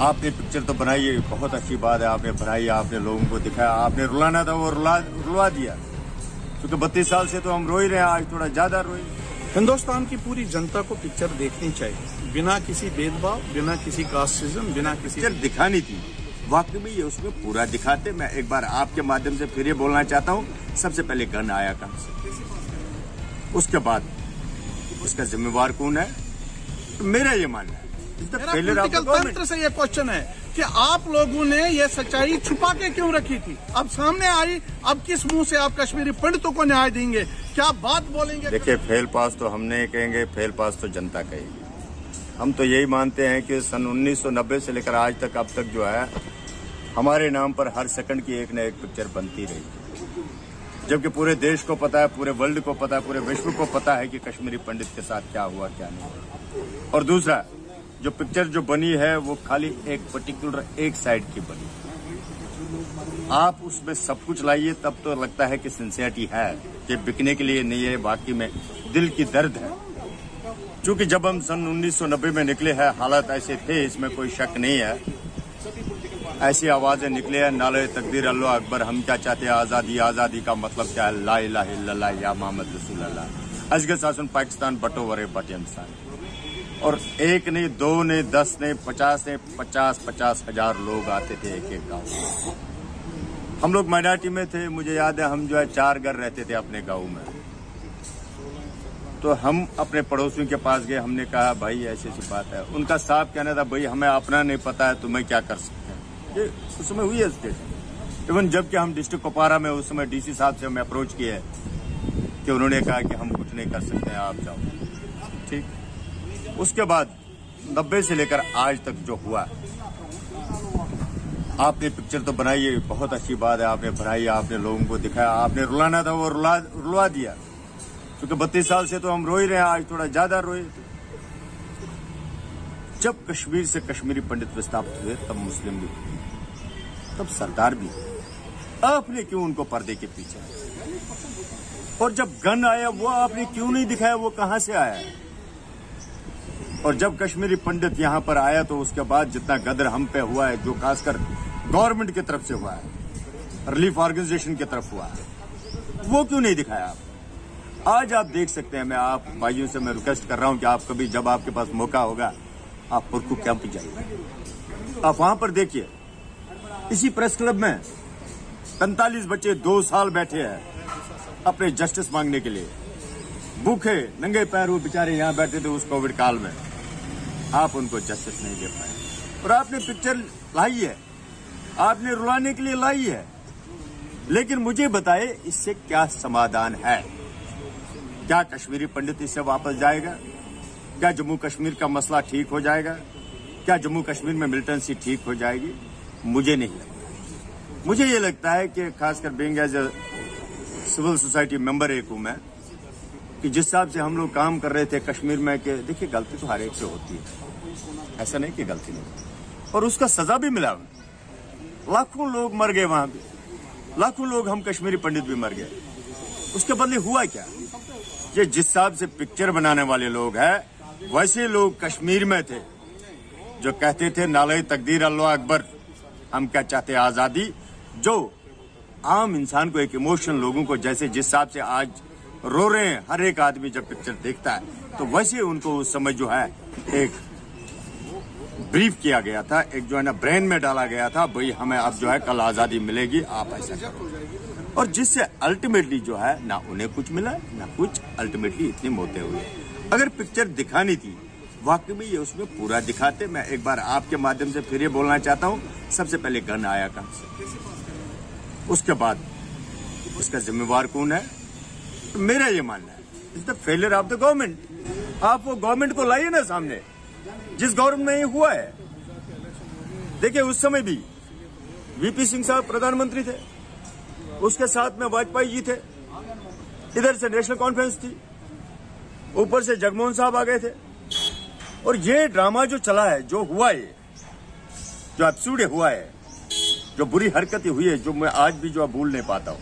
आपने पिक्चर तो बनाई है, बहुत अच्छी बात है, आपने बनाई, आपने लोगों को दिखाया, आपने रुलाना था वो रुला दिया, क्योंकि 32 साल से तो हम रो ही रहे हैं, आज थोड़ा ज्यादा रोए। हिंदुस्तान की पूरी जनता को पिक्चर देखनी चाहिए, बिना किसी भेदभाव, बिना किसी कास्टिज्म, बिना किसी। पिक्चर दिखानी थी, वाकई में ये उसमें पूरा दिखाते। मैं एक बार आपके माध्यम से फिर ये बोलना चाहता हूँ, सबसे पहले गन आया कहां से, उसके बाद उसका जिम्मेवार कौन है, तो मेरा ये मानना है। पॉलिटिकल तंत्र से ये क्वेश्चन है कि आप लोगों ने ये सच्चाई छुपा के क्यों रखी थी, अब सामने आई, अब किस मुंह से आप कश्मीरी पंडितों को न्याय देंगे, क्या बात बोलेंगे? देखिए, फेल पास तो हम नहीं कहेंगे, फेल पास तो जनता कहेगी। हम तो यही मानते हैं कि सन 1990 से लेकर आज तक, अब तक जो है हमारे नाम पर हर सेकंड की एक न एक पिक्चर बनती रही, जबकि पूरे देश को पता है, पूरे वर्ल्ड को पता है, पूरे विश्व को पता है कि कश्मीरी पंडित के साथ क्या हुआ क्या नहीं हुआ। और दूसरा, जो पिक्चर जो बनी है वो खाली एक पर्टिकुलर एक साइड की बनी। आप उसमें सब कुछ लाइए तब तो लगता है कि सिंसियरिटी है, कि बिकने के लिए नहीं है, बाकी में दिल की दर्द है। क्योंकि जब हम सन 1990 में निकले हैं, हालात ऐसे थे, इसमें कोई शक नहीं है। ऐसी आवाजें निकले हैं, नाले तकदीर अल्लाह अकबर, हम क्या चाहते हैं आजादी, आजादी का मतलब क्या है, ला इलाहा इल्लल्लाह या मोहम्मद रसूलुल्लाह, अजगर शासन पाकिस्तान बटो वरे बटियमसान। और एक नहीं, दो नहीं, 10 नहीं, 50 नहीं, 50 हजार लोग आते थे एक एक गाँव। हम लोग माइनॉरिटी में थे, मुझे याद है हम जो है 4 घर रहते थे अपने गाँव में। तो हम अपने पड़ोसियों के पास गए, हमने कहा भाई ऐसी ऐसी बात है। उनका साफ कहना था, भाई हमें अपना नहीं पता है, तुम्हें क्या कर सकते हैं। ये उस समय हुई है स्टेट। इवन जबकि हम डिस्ट्रिक्ट कुपवारा में उस समय डीसी साहब से हमें अप्रोच किए कि उन्होंने कहा कि हम कुछ नहीं कर सकते हैं, आप जाओ। ठीक, उसके बाद 90 से लेकर आज तक जो हुआ, आपने पिक्चर तो बनाई है, बहुत अच्छी बात है, आपने बनाई, आपने लोगों को दिखाया, आपने रुलाना था वो रुला दिया, क्योंकि 32 साल से तो हम रो ही रहे हैं, आज थोड़ा ज्यादा रोए। जब कश्मीर से कश्मीरी पंडित विस्थापित हुए, तब मुस्लिम भी, तब सरदार भी, आपने क्यों उनको पर्दे के पीछे? और जब गन आया, वो आपने क्यों नहीं दिखाया, वो कहां से आया? और जब कश्मीरी पंडित यहां पर आया, तो उसके बाद जितना गदर हम पे हुआ है, जो खासकर गवर्नमेंट की तरफ से हुआ है, रिलीफ ऑर्गेनाइजेशन की तरफ हुआ है, वो क्यों नहीं दिखाया आप? आज आप देख सकते हैं, मैं आप भाइयों से मैं रिक्वेस्ट कर रहा हूं कि आप कभी, जब आपके पास मौका होगा, आप पुरकू कैंप जाइए, आप वहां पर देखिए, इसी प्रेस क्लब में 45 बच्चे 2 साल बैठे हैं अपने जस्टिस मांगने के लिए, भूखे नंगे पैर वो बेचारे यहां बैठे थे उस कोविड काल में। आप उनको जस्टिस नहीं दे पाए, और आपने पिक्चर लाई है, आपने रुलाने के लिए लाई है। लेकिन मुझे बताए, इससे क्या समाधान है? क्या कश्मीरी पंडित इससे वापस जाएगा? क्या जम्मू कश्मीर का मसला ठीक हो जाएगा? क्या जम्मू कश्मीर में मिलिटेंसी ठीक हो जाएगी? मुझे नहीं लगता। मुझे ये लगता है कि खासकर being as a civil society member एक हूं मैं, कि जिस हिसाब से हम लोग काम कर रहे थे कश्मीर में, कि देखिए गलती तो हर एक से होती है, ऐसा नहीं कि गलती नहीं, और उसका सजा भी मिला। लाखों लोग मर गए वहां पे, लाखों लोग, हम कश्मीरी पंडित भी मर गए। उसके बदले हुआ क्या? ये जिस हिसाब से पिक्चर बनाने वाले लोग हैं, वैसे लोग कश्मीर में थे जो कहते थे नाले तकदीर अल्लाह अकबर, हम क्या चाहते हैं आजादी। जो आम इंसान को, एक इमोशन लोगों को, जैसे जिस हिसाब से आज रो रहे हैं हर एक आदमी जब पिक्चर देखता है, तो वैसे उनको उस समय जो है एक ब्रीफ किया गया था, एक जो है ना ब्रेन में डाला गया था, भाई हमें अब जो है कल आजादी मिलेगी, आप ऐसा करो। और जिससे अल्टीमेटली जो है ना उन्हें कुछ मिला ना कुछ, अल्टीमेटली इतनी मौतें हुई। अगर पिक्चर दिखानी थी, वाकई में ये उसमें पूरा दिखाते। मैं एक बार आपके माध्यम से फिर ये बोलना चाहता हूँ, सबसे पहले गन आया कहां से, उसके बाद उसका जिम्मेवार कौन है, तो मेरा ये मानना है, it's the failure of the government. आप वो गवर्नमेंट को लाइए ना सामने, जिस गवर्नमेंट में ये हुआ है। देखिए, उस समय भी वीपी सिंह साहब प्रधानमंत्री थे, उसके साथ में वाजपेयी जी थे, इधर से नेशनल कॉन्फ्रेंस थी, ऊपर से जगमोहन साहब आ गए थे। और ये ड्रामा जो चला है, जो हुआ है, जो एब्सुर्ड हुआ है, जो बुरी हरकतें हुई है, जो मैं आज भी जो भूल नहीं पाता हूं,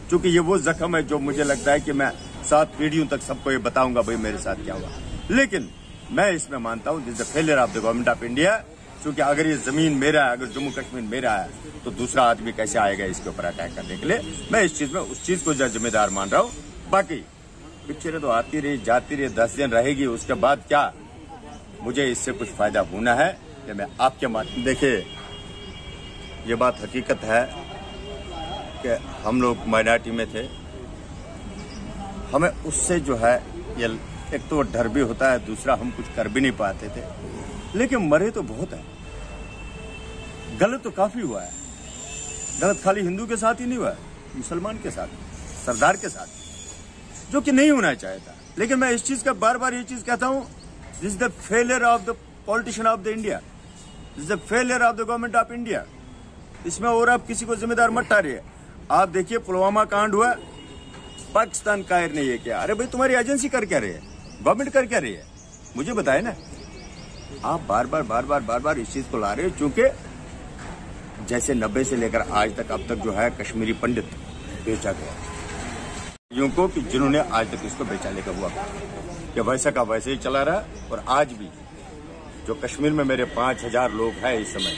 क्योंकि ये वो जख्म है जो मुझे लगता है कि मैं 7 पीढ़ियों तक सबको ये बताऊंगा भाई मेरे साथ क्या हुआ। लेकिन मैं इसमें मानता हूं this the failure of the government of India, क्योंकि अगर ये जमीन मेरा है, अगर जम्मू कश्मीर मेरा है, तो दूसरा आदमी कैसे आएगा इसके ऊपर अटैक करने के लिए। मैं इस चीज में उस चीज को जिम्मेदार मान रहा हूँ। बाकी पिक्चरें तो आती रही जाती रही, 10 दिन रहेगी, उसके बाद क्या मुझे इससे कुछ फायदा होना है कि मैं आपके देखिए, ये बात हकीकत है कि हम लोग माइनॉरिटी में थे, हमें उससे जो है ये एक तो डर भी होता है, दूसरा हम कुछ कर भी नहीं पाते थे, लेकिन मरे तो बहुत है। गलत तो काफी हुआ है। गलत खाली हिंदू के साथ ही नहीं हुआ है, मुसलमान के साथ, सरदार के साथ, जो कि नहीं होना चाहिए था। लेकिन मैं इस चीज का बार बार ये चीज कहता हूं, this is the failure of the politician of the India, this is the failure of the government of India. इसमें और आप किसी को जिम्मेदार मत ठहरिए। आप देखिए पुलवामा कांड हुआ, पाकिस्तान कायर ने ये किया। अरे भाई तुम्हारी एजेंसी कर क्या रही है, गवर्नमेंट कर क्या रही है, मुझे बताए ना। आप बार बार इस चीज को ला रहे हो, चूंकि जैसे 90 से लेकर आज तक अब तक जो है कश्मीरी पंडित बेचा गया यूं को कि जिन्होंने आज तक इसको बेचा लेकर हुआ कि वैसा का वैसे ही चला रहा। और आज भी जो कश्मीर में मेरे 5000 लोग हैं इस समय,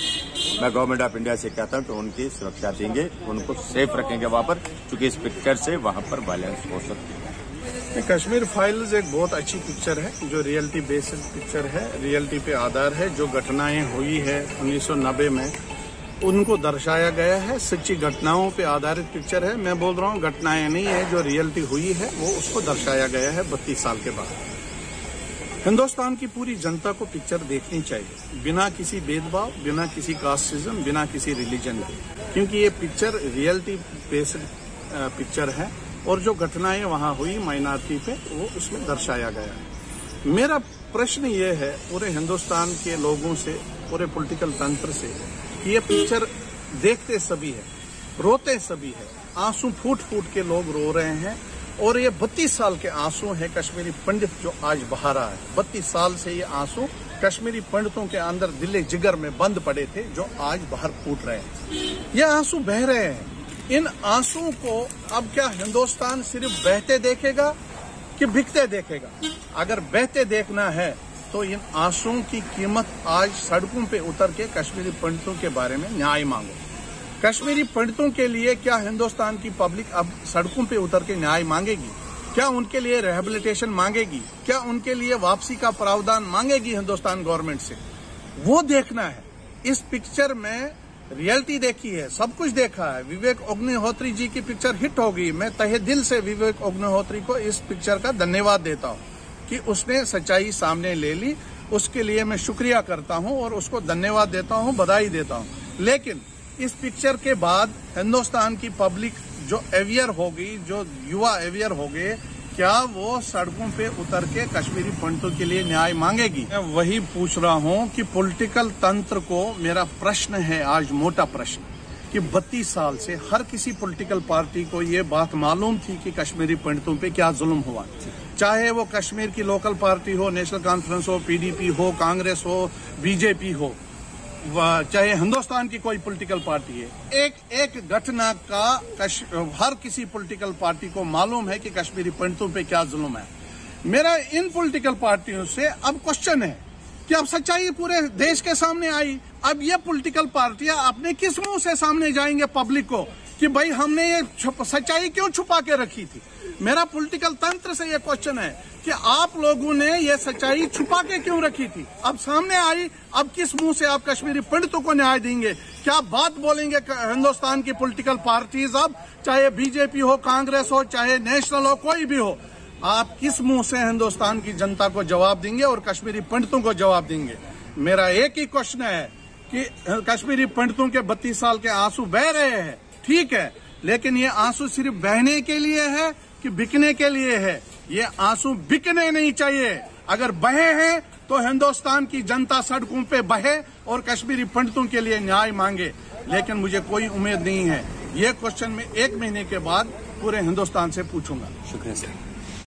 मैं गवर्नमेंट ऑफ इंडिया से कहता हूं कि उनकी सुरक्षा देंगे, उनको सेफ रखेंगे वहां पर, क्योंकि इस पिक्चर से वहां पर वायलेंस हो सकती है। कश्मीर फाइल्स एक बहुत अच्छी पिक्चर है, जो रियलिटी बेस्ड पिक्चर है, रियलिटी पे आधार है। जो घटनाएं हुई है 1990 में उनको दर्शाया गया है, सच्ची घटनाओं पे आधारित पिक्चर है। मैं बोल रहा हूँ घटनाएं नहीं है, जो रियलिटी हुई है वो उसको दर्शाया गया है 32 साल के बाद। हिंदुस्तान की पूरी जनता को पिक्चर देखनी चाहिए, बिना किसी भेदभाव, बिना किसी कास्टिज्म, बिना किसी रिलीजन के, क्योंकि ये पिक्चर रियलिटी बेस्ड पिक्चर है और जो घटनाएं वहां हुई माइनॉरिटी पे वो उसमें दर्शाया गया है। मेरा प्रश्न ये है पूरे हिंदुस्तान के लोगों से, पूरे पॉलिटिकल तंत्र से, कि ये पिक्चर देखते सभी है, रोते सभी है, आंसू फूट फूट के लोग रो रहे हैं। और ये 32 साल के आंसू है कश्मीरी पंडित जो आज बहा रहा है। 32 साल से ये आंसू कश्मीरी पंडितों के अंदर दिले जिगर में बंद पड़े थे, जो आज बाहर फूट रहे हैं। ये आंसू बह रहे हैं। इन आंसुओं को अब क्या हिंदुस्तान सिर्फ बहते देखेगा कि बिकते देखेगा? अगर बहते देखना है तो इन आंसुओं की कीमत आज सड़कों पे उतर के कश्मीरी पंडितों के बारे में न्याय मांगो। कश्मीरी पंडितों के लिए क्या हिंदुस्तान की पब्लिक अब सड़कों पे उतर के न्याय मांगेगी? क्या उनके लिए रिहेबिलिटेशन मांगेगी? क्या उनके लिए वापसी का प्रावधान मांगेगी हिंदुस्तान गवर्नमेंट से? वो देखना है। इस पिक्चर में रियलिटी देखी है, सब कुछ देखा है। विवेक अग्निहोत्री जी की पिक्चर हिट हो गई। मैं तहे दिल से विवेक अग्निहोत्री को इस पिक्चर का धन्यवाद देता हूँ कि उसने सच्चाई सामने ले ली। उसके लिए मैं शुक्रिया करता हूँ और उसको धन्यवाद देता हूँ, बधाई देता हूँ। लेकिन इस पिक्चर के बाद हिंदुस्तान की पब्लिक जो अवेयर हो गई, जो युवा अवेयर हो गए, क्या वो सड़कों पे उतर के कश्मीरी पंडितों के लिए न्याय मांगेगी? मैं वही पूछ रहा हूँ कि पॉलिटिकल तंत्र को मेरा प्रश्न है आज, मोटा प्रश्न, कि 32 साल से हर किसी पॉलिटिकल पार्टी को ये बात मालूम थी कि कश्मीरी पंडितों पे क्या जुल्म हुआ। चाहे वो कश्मीर की लोकल पार्टी हो, नेशनल कॉन्फ्रेंस हो, पीडीपी हो, कांग्रेस हो, बीजेपी हो, चाहे हिंदुस्तान की कोई पॉलिटिकल पार्टी है, एक घटना का हर किसी पॉलिटिकल पार्टी को मालूम है कि कश्मीरी पंडितों पे क्या जुल्म है। मेरा इन पॉलिटिकल पार्टियों से अब क्वेश्चन है कि अब सच्चाई पूरे देश के सामने आई। अब ये पॉलिटिकल पार्टियां अपने किस मुंह से सामने जाएंगे पब्लिक को कि भाई हमने ये सच्चाई क्यों छुपा के रखी थी? मेरा पॉलिटिकल तंत्र से ये क्वेश्चन है कि आप लोगों ने ये सच्चाई छुपा के क्यों रखी थी? अब सामने आई, अब किस मुंह से आप कश्मीरी पंडितों को न्याय देंगे? क्या बात बोलेंगे हिंदुस्तान की पॉलिटिकल पार्टीज? अब चाहे बीजेपी हो, कांग्रेस हो, चाहे नेशनल हो, कोई भी हो, आप किस मुंह से हिंदुस्तान की जनता को जवाब देंगे और कश्मीरी पंडितों को जवाब देंगे? मेरा एक ही क्वेश्चन है कि कश्मीरी पंडितों के 32 साल के आंसू बह रहे हैं, ठीक है, लेकिन ये आंसू सिर्फ बहने के लिए है कि बिकने के लिए है? ये आंसू बिकने नहीं चाहिए। अगर बहे हैं तो हिंदुस्तान की जनता सड़कों पे बहे और कश्मीरी पंडितों के लिए न्याय मांगे। लेकिन मुझे कोई उम्मीद नहीं है। ये क्वेश्चन मैं 1 महीने के बाद पूरे हिंदुस्तान से पूछूंगा। शुक्रिया सर।